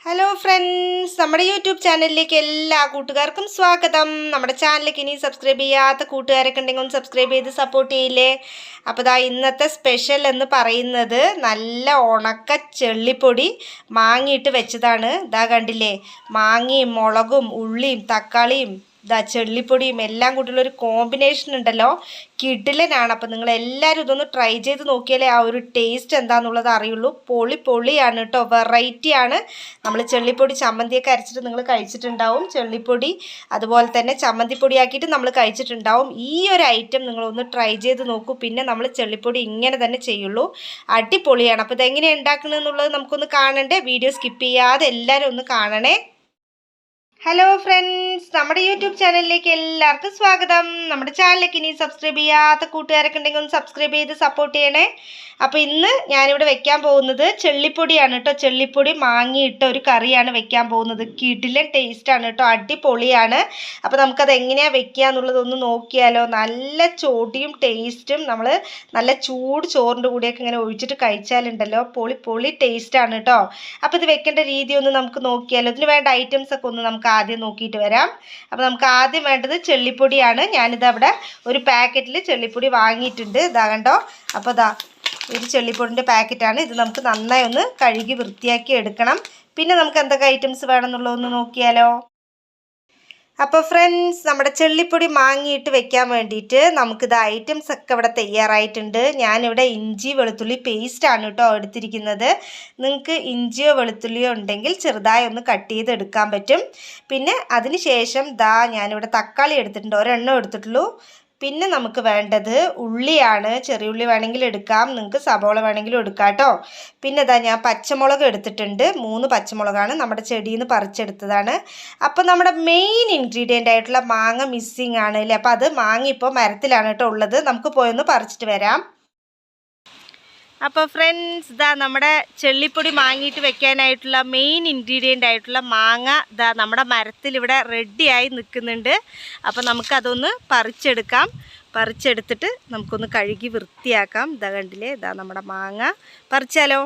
Hello friends, നമ്മുടെ YouTube ചാനലിലേക്ക് എല്ലാ കൂട്ടുകാർക്കും സ്വാഗതം. നമ്മുടെ ചാനലിലേക്ക് ഇനി സബ്സ്ക്രൈബ് ചെയ്യാത്ത കൂട്ടുകാരൊക്കെ ഉണ്ടെങ്കിൽ ഒന്ന് സബ്സ്ക്രൈബ് ചെയ്ത് സപ്പോർട്ട് ചെയ്യില്ലേ. അപ്പോൾ ഇതാ ഇന്നത്തെ സ്പെഷ്യൽ എന്ന് പറയുന്നത് നല്ല ഉണക്ക ചെള്ളിപ്പൊടി മാങ്ങിയിട്ട് വെച്ചതാണ്. ഇതാ കണ്ടില്ലേ, മാങ്ങയും മുളകും ഉള്ളിയും തക്കാളിയും ഇതാ ചെള്ളിപ്പൊടിയും എല്ലാം കൂട്ടിയുള്ളൊരു കോമ്പിനേഷൻ ഉണ്ടല്ലോ, കിടിലനാണ്. അപ്പോൾ നിങ്ങളെല്ലാവരും ഇതൊന്ന് ട്രൈ ചെയ്ത് നോക്കിയാലേ ആ ഒരു ടേസ്റ്റ് എന്താണെന്നുള്ളത് അറിയുള്ളൂ. പൊളിയാണ് കേട്ടോ, വെറൈറ്റിയാണ്. നമ്മൾ ചെള്ളിപ്പൊടി ചമ്മന്തിയൊക്കെ അരച്ചിട്ട് നിങ്ങൾ കഴിച്ചിട്ടുണ്ടാവും. ചെള്ളിപ്പൊടി അതുപോലെ തന്നെ ചമ്മന്തിപ്പൊടിയാക്കിയിട്ട് നമ്മൾ കഴിച്ചിട്ടുണ്ടാവും. ഈ ഒരു ഐറ്റം നിങ്ങളൊന്ന് ട്രൈ ചെയ്ത് നോക്കൂ. പിന്നെ നമ്മൾ ചെള്ളിപ്പൊടി ഇങ്ങനെ തന്നെ ചെയ്യുള്ളൂ, അടിപൊളിയാണ്. അപ്പോൾ ഇതെങ്ങനെയാണ് ഉണ്ടാക്കുന്നതെന്നുള്ളത് നമുക്കൊന്ന് കാണണ്ടേ. വീഡിയോ സ്കിപ്പ് ചെയ്യാതെ എല്ലാവരും ഒന്ന് കാണണേ. ഹലോ ഫ്രണ്ട്സ്, നമ്മുടെ യൂട്യൂബ് ചാനലിലേക്ക് എല്ലാവർക്കും സ്വാഗതം. നമ്മുടെ ചാനലിലേക്ക് ഇനി സബ്സ്ക്രൈബ് ചെയ്യാത്ത കൂട്ടുകാരൊക്കെ ഉണ്ടെങ്കിൽ ഒന്ന് സബ്സ്ക്രൈബ് ചെയ്ത് സപ്പോർട്ട് ചെയ്യണേ. അപ്പോൾ ഇന്ന് ഞാനിവിടെ വെക്കാൻ പോകുന്നത് ചെള്ളിപ്പൊടിയാണ് കേട്ടോ. ചെള്ളിപ്പൊടി മാങ്ങിയിട്ട ഒരു കറിയാണ് വെക്കാൻ പോകുന്നത്. കിടിലൻ ടേസ്റ്റാണ് കേട്ടോ, അടിപൊളിയാണ്. അപ്പോൾ നമുക്കത് എങ്ങനെയാണ് വെക്കുക എന്നുള്ളതൊന്ന് നോക്കിയാലോ. നല്ല ചോടിയും ടേസ്റ്റും, നമ്മൾ നല്ല ചൂട് ചോറിൻ്റെ കൂടെയൊക്കെ ഇങ്ങനെ ഒഴിച്ചിട്ട് കഴിച്ചാലുണ്ടല്ലോ പൊളി ടേസ്റ്റാണ് കേട്ടോ. അപ്പോൾ ഇത് വെക്കേണ്ട രീതി ഒന്ന് നമുക്ക് നോക്കിയാലോ. ഇതിന് വേണ്ട ഐറ്റംസ് ഒക്കെ ഒന്ന് നമുക്ക് ആദ്യം നോക്കിയിട്ട് വരാം. അപ്പോൾ നമുക്ക് ആദ്യം വേണ്ടത് ചെള്ളിപ്പൊടിയാണ്. ഞാനിത് അവിടെ ഒരു പാക്കറ്റിൽ ചെള്ളിപ്പൊടി വാങ്ങിയിട്ടുണ്ട്. ഇതാ കണ്ടോ. അപ്പോൾ ഇതാ ഒരു ചെള്ളിപ്പൊടിൻ്റെ പാക്കറ്റാണ് ഇത്. നമുക്ക് നന്നായി ഒന്ന് കഴുകി വൃത്തിയാക്കി എടുക്കണം. പിന്നെ നമുക്ക് എന്തൊക്കെ ഐറ്റംസ് വേണമെന്നുള്ളതൊന്ന് നോക്കിയാലോ. അപ്പോൾ ഫ്രണ്ട്സ്, നമ്മുടെ ചെള്ളിപ്പൊടി മാങ്ങിയിട്ട് വെക്കാൻ വേണ്ടിയിട്ട് നമുക്കിത് ഐറ്റംസ് ഒക്കെ ഇവിടെ തയ്യാറായിട്ടുണ്ട്. ഞാനിവിടെ ഇഞ്ചി വെളുത്തുള്ളി പേസ്റ്റാണ് കേട്ടോ എടുത്തിരിക്കുന്നത്. നിങ്ങൾക്ക് ഇഞ്ചിയോ വെളുത്തുള്ളിയോ ഉണ്ടെങ്കിൽ ചെറുതായി ഒന്ന് കട്ട് ചെയ്ത് എടുക്കാൻ പറ്റും. പിന്നെ അതിന് ശേഷം ഞാനിവിടെ തക്കാളി എടുത്തിട്ടുണ്ട്, ഒരെണ്ണം എടുത്തിട്ടുള്ളൂ. പിന്നെ നമുക്ക് വേണ്ടത് ഉള്ളിയാണ്. ചെറിയ ഉള്ളി വേണമെങ്കിൽ എടുക്കാം, നിങ്ങൾക്ക് സബോള വേണമെങ്കിലും എടുക്കാം കേട്ടോ. പിന്നെ ഞാൻ പച്ചമുളക് എടുത്തിട്ടുണ്ട്. 3 പച്ചമുളകാണ്, നമ്മുടെ ചെടിയിൽ നിന്ന് പറിച്ചെടുത്തതാണ്. അപ്പോൾ നമ്മുടെ മെയിൻ ഇൻഗ്രീഡിയൻ്റ് ആയിട്ടുള്ള മാങ്ങ മിസ്സിങ് ആണ് അല്ലേ. അപ്പോൾ അത് മാങ്ങ ഇപ്പോൾ മരത്തിലാണ് കേട്ടോ ഉള്ളത്. നമുക്ക് പോയൊന്ന് പറിച്ചിട്ട് വരാം. അപ്പോൾ ഫ്രണ്ട്സ്, നമ്മുടെ ചെള്ളിപ്പൊടി മാങ്ങിയിട്ട് വെക്കാനായിട്ടുള്ള മെയിൻ ഇൻഗ്രീഡിയൻ്റ് ആയിട്ടുള്ള മാങ്ങ നമ്മുടെ മരത്തിൽ ഇവിടെ റെഡിയായി നിൽക്കുന്നുണ്ട്. അപ്പോൾ നമുക്കതൊന്ന് പറിച്ചെടുത്തിട്ട് നമുക്കൊന്ന് കഴുകി വൃത്തിയാക്കാം. കണ്ടില്ലേ, നമ്മുടെ മാങ്ങ പറിച്ചാലോ.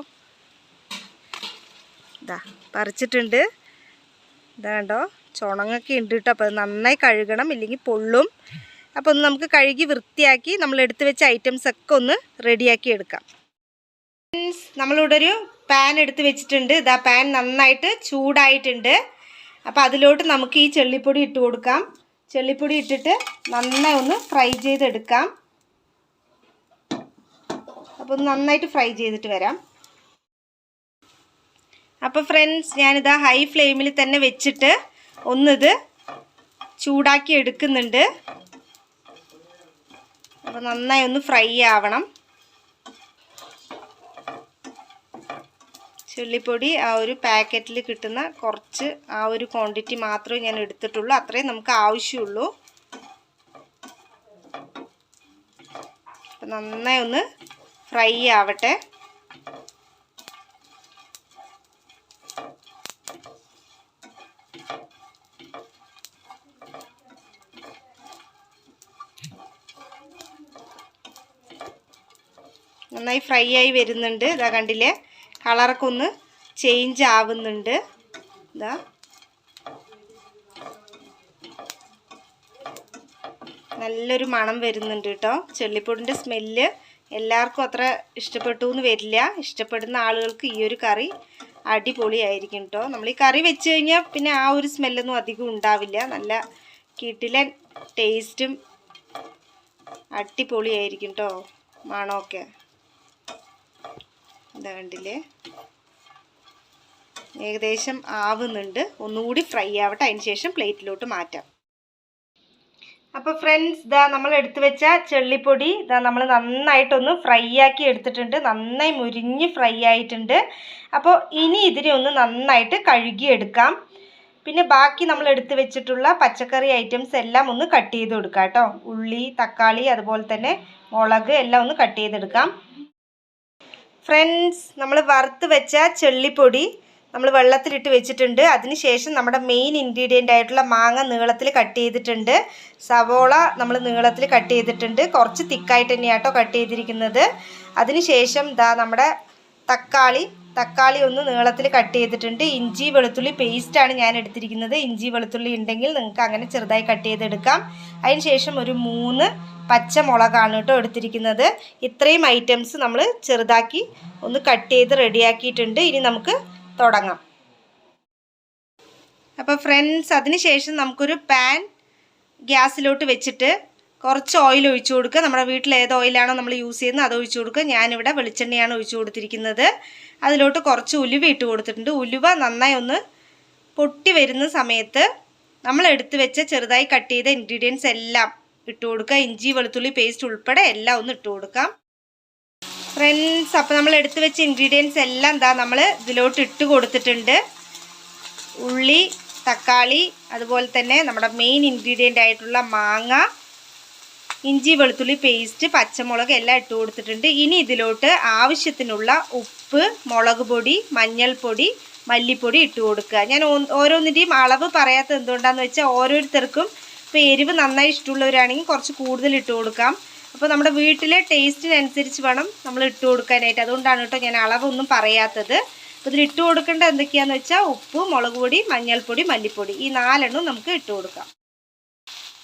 പറിച്ചിട്ടുണ്ട്. കണ്ടോ, ചുണങ്ങൊക്കെ ഉണ്ട് കേട്ടോ. അപ്പോൾ അത് നന്നായി കഴുകണം, ഇല്ലെങ്കിൽ പൊള്ളും. അപ്പോൾ ഒന്ന് നമുക്ക് കഴുകി വൃത്തിയാക്കി നമ്മൾ എടുത്തു വെച്ച ഐറ്റംസ് ഒക്കെ ഒന്ന് റെഡിയാക്കി എടുക്കാം. നമ്മളിവിടെ ഒരു പാൻ എടുത്ത് വെച്ചിട്ടുണ്ട്. പാൻ നന്നായിട്ട് ചൂടായിട്ടുണ്ട്. അപ്പോൾ അതിലോട്ട് നമുക്ക് ഈ ചെള്ളിപ്പൊടി ഇട്ട് കൊടുക്കാം. ചെള്ളിപ്പൊടി ഇട്ടിട്ട് നന്നായി ഒന്ന് ഫ്രൈ ചെയ്തെടുക്കാം. അപ്പോൾ ഒന്ന് നന്നായിട്ട് ഫ്രൈ ചെയ്തിട്ട് വരാം. അപ്പോൾ ഫ്രണ്ട്സ്, ഞാനിതാ ഹൈ ഫ്ലെയിമിൽ തന്നെ വെച്ചിട്ട് ഒന്നിത് ചൂടാക്കി എടുക്കുന്നുണ്ട്. അപ്പോൾ നന്നായി ഒന്ന് ഫ്രൈ ആവണം. ചെള്ളിപ്പൊടി ആ ഒരു പാക്കറ്റിൽ കിട്ടുന്ന കുറച്ച് ആ ഒരു ക്വാണ്ടിറ്റി മാത്രമേ ഞാൻ എടുത്തിട്ടുള്ളൂ. അത്രയും നമുക്ക് ആവശ്യമുള്ളൂ. അപ്പം നന്നായി ഒന്ന് ഫ്രൈ ആവട്ടെ. നന്നായി ഫ്രൈ ആയി വരുന്നുണ്ട്. കണ്ടില്ലേ, കളറൊക്കെ ഒന്ന് ചേഞ്ച് ആവുന്നുണ്ട്. നല്ലൊരു മണം വരുന്നുണ്ട് കേട്ടോ. ചെള്ളിപ്പൊടിൻ്റെ സ്മെല്ല് എല്ലാവർക്കും അത്ര ഇഷ്ടപ്പെട്ടു എന്ന് വരില്ല. ഇഷ്ടപ്പെടുന്ന ആളുകൾക്ക് ഈ ഒരു കറി അടിപൊളിയായിരിക്കും കേട്ടോ. നമ്മൾ ഈ കറി വെച്ച് കഴിഞ്ഞാൽ പിന്നെ ആ ഒരു സ്മെല്ലൊന്നും അധികം ഉണ്ടാവില്ല. നല്ല കിടിലൻ ടേസ്റ്റും അടിപൊളിയായിരിക്കും കേട്ടോ, മണമൊക്കെ. കണ്ടില്ലേ, ഏകദേശം ആവുന്നുണ്ട്. ഒന്നുകൂടി ഫ്രൈ ആവട്ടെ, അതിന് ശേഷം പ്ലേറ്റിലോട്ട് മാറ്റാം. അപ്പോൾ ഫ്രണ്ട്സ്, നമ്മൾ എടുത്തു വെച്ച ചെള്ളിപ്പൊടി നമ്മൾ നന്നായിട്ടൊന്ന് ഫ്രൈ ആക്കി എടുത്തിട്ടുണ്ട്. നന്നായി മുരിഞ്ഞ് ഫ്രൈ ആയിട്ടുണ്ട്. അപ്പോൾ ഇനി ഇതിനെ ഒന്ന് നന്നായിട്ട് കഴുകിയെടുക്കാം. പിന്നെ ബാക്കി നമ്മൾ എടുത്തു വെച്ചിട്ടുള്ള പച്ചക്കറി ഐറ്റംസ് എല്ലാം ഒന്ന് കട്ട് ചെയ്ത് കൊടുക്കാം കേട്ടോ. ഉള്ളി, തക്കാളി, അതുപോലെ തന്നെ മുളക് എല്ലാം ഒന്ന് കട്ട് ചെയ്തെടുക്കാം. ഫ്രണ്ട്സ്, നമ്മൾ വറുത്ത് വെച്ച ചെള്ളിപ്പൊടി നമ്മൾ വെള്ളത്തിലിട്ട് വെച്ചിട്ടുണ്ട്. അതിനുശേഷം നമ്മുടെ മെയിൻ ഇൻഗ്രീഡിയൻ്റ് ആയിട്ടുള്ള മാങ്ങ നീളത്തിൽ കട്ട് ചെയ്തിട്ടുണ്ട്. സവോള നമ്മൾ നീളത്തിൽ കട്ട് ചെയ്തിട്ടുണ്ട്. കുറച്ച് തിക്കായിട്ട് തന്നെയാണ് കേട്ടോ കട്ട് ചെയ്തിരിക്കുന്നത്. അതിനുശേഷം നമ്മുടെ തക്കാളി തക്കാളി ഒന്ന് നീളത്തിൽ കട്ട് ചെയ്തിട്ടുണ്ട്. ഇഞ്ചി വെളുത്തുള്ളി പേസ്റ്റാണ് ഞാൻ എടുത്തിരിക്കുന്നത്. ഇഞ്ചി വെളുത്തുള്ളി ഉണ്ടെങ്കിൽ നിങ്ങൾക്ക് അങ്ങനെ ചെറുതായി കട്ട് ചെയ്തെടുക്കാം. അതിന് ശേഷം ഒരു 3 പച്ചമുളകാണ് കേട്ടോ എടുത്തിരിക്കുന്നത്. ഇത്രയും ഐറ്റംസ് നമ്മൾ ചെറുതാക്കി ഒന്ന് കട്ട് ചെയ്ത് റെഡിയാക്കിയിട്ടുണ്ട്. ഇനി നമുക്ക് തുടങ്ങാം. അപ്പോൾ ഫ്രണ്ട്സ്, അതിന് ശേഷം നമുക്കൊരു പാൻ ഗ്യാസിലോട്ട് വെച്ചിട്ട് കുറച്ച് ഓയിൽ ഒഴിച്ചു കൊടുക്കുക. നമ്മുടെ വീട്ടിൽ ഏത് ഓയിലാണോ നമ്മൾ യൂസ് ചെയ്യുന്നത് അത് ഒഴിച്ചു കൊടുക്കുക. ഞാനിവിടെ വെളിച്ചെണ്ണയാണ് ഒഴിച്ചു കൊടുത്തിരിക്കുന്നത്. അതിലോട്ട് കുറച്ച് ഉലുവ ഇട്ട് കൊടുത്തിട്ടുണ്ട്. ഉലുവ നന്നായി ഒന്ന് പൊട്ടി വരുന്ന സമയത്ത് നമ്മൾ എടുത്തു വെച്ച ചെറുതായി കട്ട് ചെയ്ത ഇൻഗ്രീഡിയൻസ് എല്ലാം ഇട്ട് കൊടുക്കുക. ഇഞ്ചി വെളുത്തുള്ളി പേസ്റ്റ് ഉൾപ്പെടെ എല്ലാം ഒന്ന് ഇട്ട് കൊടുക്കാം. ഫ്രണ്ട്സ്, അപ്പോൾ നമ്മൾ എടുത്തു വെച്ച ഇൻഗ്രീഡിയൻസ് എല്ലാം എന്താ നമ്മൾ ഇതിലോട്ട് ഇട്ട് കൊടുത്തിട്ടുണ്ട്. ഉള്ളി, തക്കാളി, അതുപോലെ തന്നെ നമ്മുടെ മെയിൻ ഇൻഗ്രീഡിയൻ്റ് ആയിട്ടുള്ള മാങ്ങ, ഇഞ്ചി വെളുത്തുള്ളി പേസ്റ്റ്, പച്ചമുളക് എല്ലാം ഇട്ട് കൊടുത്തിട്ടുണ്ട്. ഇനി ഇതിലോട്ട് ആവശ്യത്തിനുള്ള ഉപ്പ്, മുളക് പൊടി, മഞ്ഞൾപ്പൊടി, മല്ലിപ്പൊടി ഇട്ട് കൊടുക്കുക. ഞാൻ ഓരോന്നിൻ്റെയും അളവ് പറയാത്തത് എന്തുകൊണ്ടാണെന്ന് വെച്ചാൽ ഓരോരുത്തർക്കും ഇപ്പോൾ എരിവ് നന്നായി ഇഷ്ടമുള്ളവരാണെങ്കിൽ കുറച്ച് കൂടുതൽ ഇട്ട് കൊടുക്കാം. അപ്പോൾ നമ്മുടെ വീട്ടിലെ ടേസ്റ്റിനനുസരിച്ച് വേണം നമ്മൾ ഇട്ട് കൊടുക്കാനായിട്ട്. അതുകൊണ്ടാണ് കേട്ടോ ഞാൻ അളവൊന്നും പറയാത്തത്. അപ്പോൾ ഇതിൽ ഇട്ട് കൊടുക്കേണ്ട എന്തൊക്കെയാണെന്ന് വെച്ചാൽ ഉപ്പ്, മുളക് പൊടി, മഞ്ഞൾപ്പൊടി, മല്ലിപ്പൊടി, ഈ 4 എണ്ണം നമുക്ക് ഇട്ട് കൊടുക്കാം.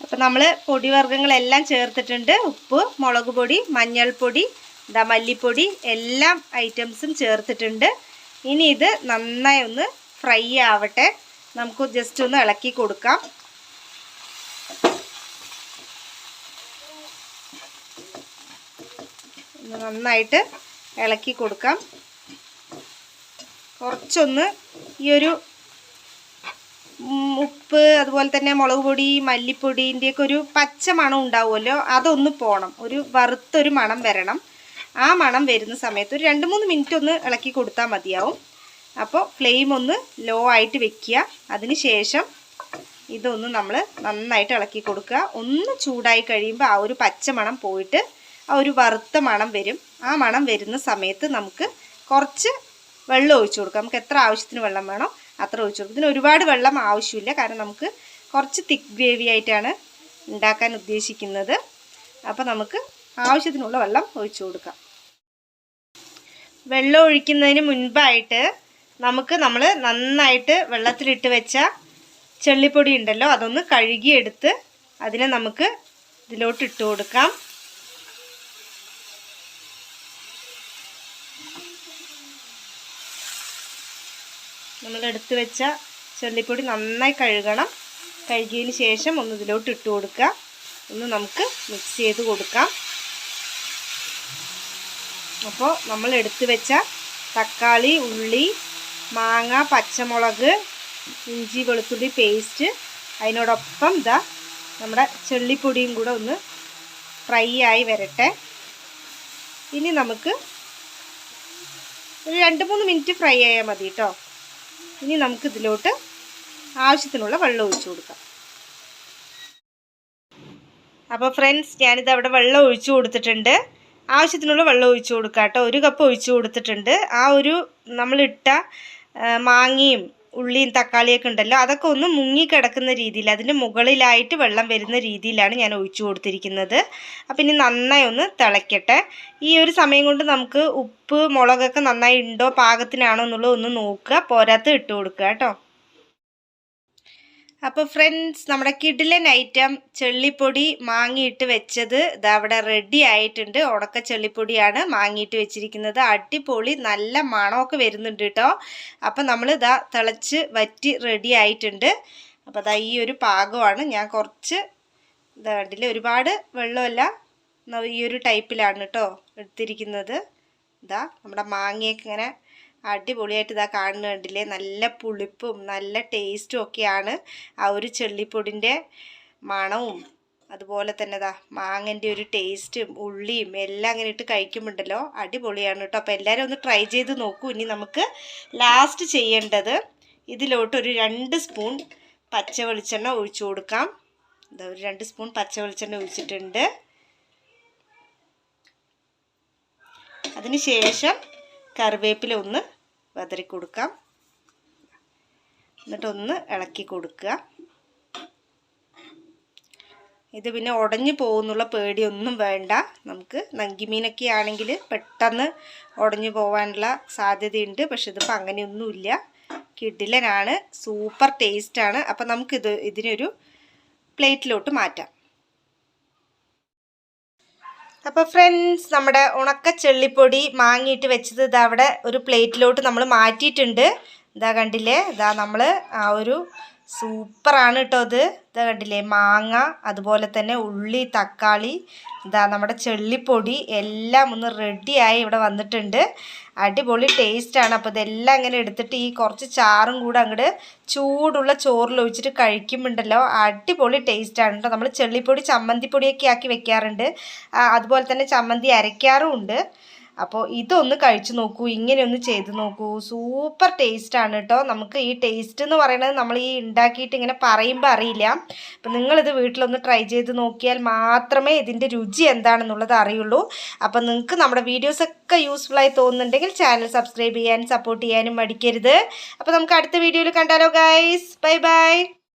അപ്പോൾ നമ്മൾ പൊടിവർഗ്ഗങ്ങളെല്ലാം ചേർത്തിട്ടുണ്ട്. ഉപ്പ്, മുളക് പൊടി, മഞ്ഞൾപ്പൊടി, മല്ലിപ്പൊടി എല്ലാ ഐറ്റംസും ചേർത്തിട്ടുണ്ട്. ഇനി ഇത് നന്നായി ഒന്ന് ഫ്രൈ ആവട്ടെ. നമുക്ക് ജസ്റ്റ് ഒന്ന് ഇളക്കി കൊടുക്കാം. നന്നായിട്ട് ഇളക്കി കൊടുക്കാം. കുറച്ചൊന്ന് ഈ ഒരു ഉപ്പ്, അതുപോലെ തന്നെ മുളക് പൊടി, മല്ലിപ്പൊടിൻ്റെയൊക്കെ ഒരു പച്ച മണം ഉണ്ടാവുമല്ലോ, അതൊന്ന് പോകണം. ഒരു വറുത്തൊരു മണം വരണം. ആ മണം വരുന്ന സമയത്ത് ഒരു 2-3 മിനിറ്റ് ഒന്ന് ഇളക്കി കൊടുത്താൽ മതിയാവും. അപ്പോൾ ഫ്ലെയിം ഒന്ന് ലോ ആയിട്ട് വെക്കുക. അതിന് ശേഷം ഇതൊന്ന് നമ്മൾ നന്നായിട്ട് ഇളക്കി കൊടുക്കുക. ഒന്ന് ചൂടായി കഴിയുമ്പോൾ ആ ഒരു പച്ച മണം പോയിട്ട് ആ ഒരു വറുത്ത മണം വരും. ആ മണം വരുന്ന സമയത്ത് നമുക്ക് കുറച്ച് വെള്ളം ഒഴിച്ചു കൊടുക്കാം. നമുക്ക് എത്ര ആവശ്യത്തിന് വെള്ളം വേണോ അത്ര ഒഴിച്ചു കൊടുക്കും. ഇതിന് ഒരുപാട് വെള്ളം ആവശ്യമില്ല, കാരണം നമുക്ക് കുറച്ച് തിക്ക് ഗ്രേവി ആയിട്ടാണ് ഉണ്ടാക്കാൻ ഉദ്ദേശിക്കുന്നത്. അപ്പോൾ നമുക്ക് ആവശ്യത്തിനുള്ള വെള്ളം ഒഴിച്ചു കൊടുക്കാം. വെള്ളം ഒഴിക്കുന്നതിന് മുൻപായിട്ട് നമ്മൾ നന്നായിട്ട് വെള്ളത്തിലിട്ട് വെച്ച ചെള്ളിപ്പൊടി ഉണ്ടല്ലോ, അതൊന്ന് കഴുകിയെടുത്ത് അതിനെ നമുക്ക് ഇതിലോട്ട് ഇട്ട് കൊടുക്കാം. നമ്മൾ എടുത്തു വെച്ച ചെള്ളിപ്പൊടി നന്നായി കഴുകണം. കഴുകിയതിന് ശേഷം ഒന്ന് ഇതിലോട്ട് ഇട്ട് കൊടുക്കുക. ഒന്ന് നമുക്ക് മിക്സ് ചെയ്ത് കൊടുക്കാം. അപ്പോൾ നമ്മൾ എടുത്തു വെച്ച തക്കാളി, ഉള്ളി, മാങ്ങ, പച്ചമുളക്, ഇഞ്ചി വെളുത്തുള്ളി പേസ്റ്റ്, അതിനോടൊപ്പം നമ്മുടെ ചെള്ളിപ്പൊടിയും കൂടെ ഒന്ന് ഫ്രൈ ആയി വരട്ടെ. ഇനി നമുക്ക് ഒരു 2-3 മിനിറ്റ് ഫ്രൈ ആയാൽ മതി കേട്ടോ. ഇനി നമുക്ക് ഇതിലോട്ട് ആവശ്യത്തിനുള്ള വെള്ളം ഒഴിച്ചു കൊടുക്കാം. അപ്പോൾ ഫ്രണ്ട്സ്, ഞാനിത് അവിടെ വെള്ളം ഒഴിച്ചു കൊടുത്തിട്ടുണ്ട്. ആവശ്യത്തിനുള്ള വെള്ളം ഒഴിച്ചു കൊടുക്കാം കേട്ടോ. 1 കപ്പ് ഒഴിച്ചു കൊടുത്തിട്ടുണ്ട്. ആ ഒരു നമ്മളിട്ട മാങ്ങയും ഉള്ളിയും തക്കാളിയൊക്കെ ഉണ്ടല്ലോ, അതൊക്കെ ഒന്ന് മുങ്ങിക്കിടക്കുന്ന രീതിയിൽ, അതിൻ്റെ മുകളിലായിട്ട് വെള്ളം വരുന്ന രീതിയിലാണ് ഞാൻ ഒഴിച്ചു കൊടുത്തിരിക്കുന്നത്. അപ്പം ഇനി നന്നായി ഒന്ന് തിളയ്ക്കട്ടെ. ഈ ഒരു സമയം കൊണ്ട് നമുക്ക് ഉപ്പ്, മുളകൊക്കെ നന്നായി ഉണ്ടോ, പാകത്തിനാണോ എന്നുള്ളത് ഒന്ന് നോക്കുക. പോരാത്ത ഇട്ട് കൊടുക്കുക കേട്ടോ. അപ്പോൾ ഫ്രണ്ട്സ്, നമ്മുടെ കിടിലൻ ഐറ്റം ചെള്ളിപ്പൊടി മാങ്ങിയിട്ട് വെച്ചത് അവിടെ റെഡി ആയിട്ടുണ്ട്. ഉണക്ക ചെള്ളിപ്പൊടിയാണ് മാങ്ങിയിട്ട് വെച്ചിരിക്കുന്നത്. അടിപൊളി നല്ല മണമൊക്കെ വരുന്നുണ്ട് കേട്ടോ. അപ്പോൾ നമ്മൾ തിളച്ച് വറ്റി റെഡി ആയിട്ടുണ്ട്. അപ്പോൾ ഈ ഒരു പാകമാണ്. ഞാൻ കുറച്ച് കണ്ടില്ല, ഒരുപാട് വെള്ളമല്ല, ഈ ഒരു ടൈപ്പിലാണ് കേട്ടോ എടുത്തിരിക്കുന്നത്. നമ്മുടെ മാങ്ങയൊക്കെ ഇങ്ങനെ അടിപൊളിയായിട്ട് കാണുന്ന കണ്ടില്ലേ, നല്ല പുളിപ്പും നല്ല ടേസ്റ്റും ഒക്കെയാണ്. ആ ഒരു ചെള്ളിപ്പൊടിൻ്റെ മണവും അതുപോലെ തന്നെ മാങ്ങൻ്റെ ഒരു ടേസ്റ്റും ഉള്ളിയും എല്ലാം അങ്ങനെ ഇട്ട് കഴിക്കുമ്പോണ്ടല്ലോ അടിപൊളിയാണ് കേട്ടോ. അപ്പോൾ എല്ലാവരും ഒന്ന് ട്രൈ ചെയ്ത് നോക്കൂ. ഇനി നമുക്ക് ലാസ്റ്റ് ചെയ്യേണ്ടത് ഇതിലോട്ട് ഒരു 2 സ്പൂൺ പച്ച വെളിച്ചെണ്ണ ഒഴിച്ചു കൊടുക്കാം. ഒരു 2 സ്പൂൺ പച്ച വെളിച്ചെണ്ണ ഒഴിച്ചിട്ടുണ്ട്. അതിന് ശേഷം കറിവേപ്പില ഒന്ന് വതറി കൊടുക്കാം. എന്നിട്ടൊന്ന് ഇളക്കി കൊടുക്കുക. ഇത് പിന്നെ ഉടഞ്ഞു പോകുന്നുള്ള പേടിയൊന്നും വേണ്ട. നമുക്ക് നങ്കിമീനൊക്കെ ആണെങ്കിൽ പെട്ടെന്ന് ഉടഞ്ഞു പോകാനുള്ള സാധ്യതയുണ്ട്. പക്ഷെ ഇതിപ്പോൾ അങ്ങനെയൊന്നുമില്ല. കിടിലനാണ്, സൂപ്പർ ടേസ്റ്റാണ്. അപ്പം ഇതിനൊരു പ്ലേറ്റിലോട്ട് മാറ്റാം. അപ്പോൾ ഫ്രണ്ട്സ്, നമ്മുടെ ഉണക്ക ചെള്ളിപ്പൊടി മാങ്ങിയിട്ട് വെച്ചത് ഇതാ അവിടെ ഒരു പ്ലേറ്റിലോട്ട് നമ്മൾ മാറ്റിയിട്ടുണ്ട്. ഇതാ കണ്ടില്ലേ, ഇതാ നമ്മൾ ആ ഒരു സൂപ്പറാണ് കേട്ടോ ഇത്. ഇതാ കണ്ടില്ലേ, മാങ്ങ, അതുപോലെ തന്നെ ഉള്ളി, തക്കാളി, ഇതാ നമ്മുടെ ചെള്ളിപ്പൊടി എല്ലാം ഒന്ന് റെഡിയായി ഇവിടെ വന്നിട്ടുണ്ട്. അടിപൊളി ടേസ്റ്റാണ്. അപ്പോൾ ഇതെല്ലാം ഇങ്ങനെ എടുത്തിട്ട് ഈ കുറച്ച് ചാറും കൂടെ അങ്ങോട്ട് ചൂടുള്ള ചോറിൽ ഒഴിച്ചിട്ട് കഴിക്കുമ്പോണ്ടല്ലോ അടിപൊളി ടേസ്റ്റാണ് കേട്ടോ. നമ്മൾ ചെള്ളിപ്പൊടി ചമ്മന്തിപ്പൊടിയൊക്കെ ആക്കി വെക്കാറുണ്ട്, അതുപോലെ തന്നെ ചമ്മന്തി അരയ്ക്കാറും ഉണ്ട്. അപ്പോൾ ഇതൊന്ന് കഴിച്ചു നോക്കൂ, ഇങ്ങനെ ഒന്ന് ചെയ്ത് നോക്കൂ, സൂപ്പർ ടേസ്റ്റാണ് കേട്ടോ. നമുക്ക് ഈ ടേസ്റ്റ് എന്ന് പറയുന്നത് നമ്മൾ ഈ ഉണ്ടാക്കിയിട്ട് ഇങ്ങനെ പറയുമ്പോൾ അറിയില്ല. അപ്പം നിങ്ങളിത് വീട്ടിലൊന്ന് ട്രൈ ചെയ്ത് നോക്കിയാൽ മാത്രമേ ഇതിൻ്റെ രുചി എന്താണെന്നുള്ളത് അറിയുള്ളൂ. അപ്പം നിങ്ങൾക്ക് നമ്മുടെ വീഡിയോസൊക്കെ യൂസ്ഫുള്ളായി തോന്നുന്നുണ്ടെങ്കിൽ ചാനൽ സബ്സ്ക്രൈബ് ചെയ്യാനും സപ്പോർട്ട് ചെയ്യാനും മടിക്കരുത്. അപ്പോൾ നമുക്ക് അടുത്ത വീഡിയോയിൽ കണ്ടാലോ ഗൈസ്. Bye bye.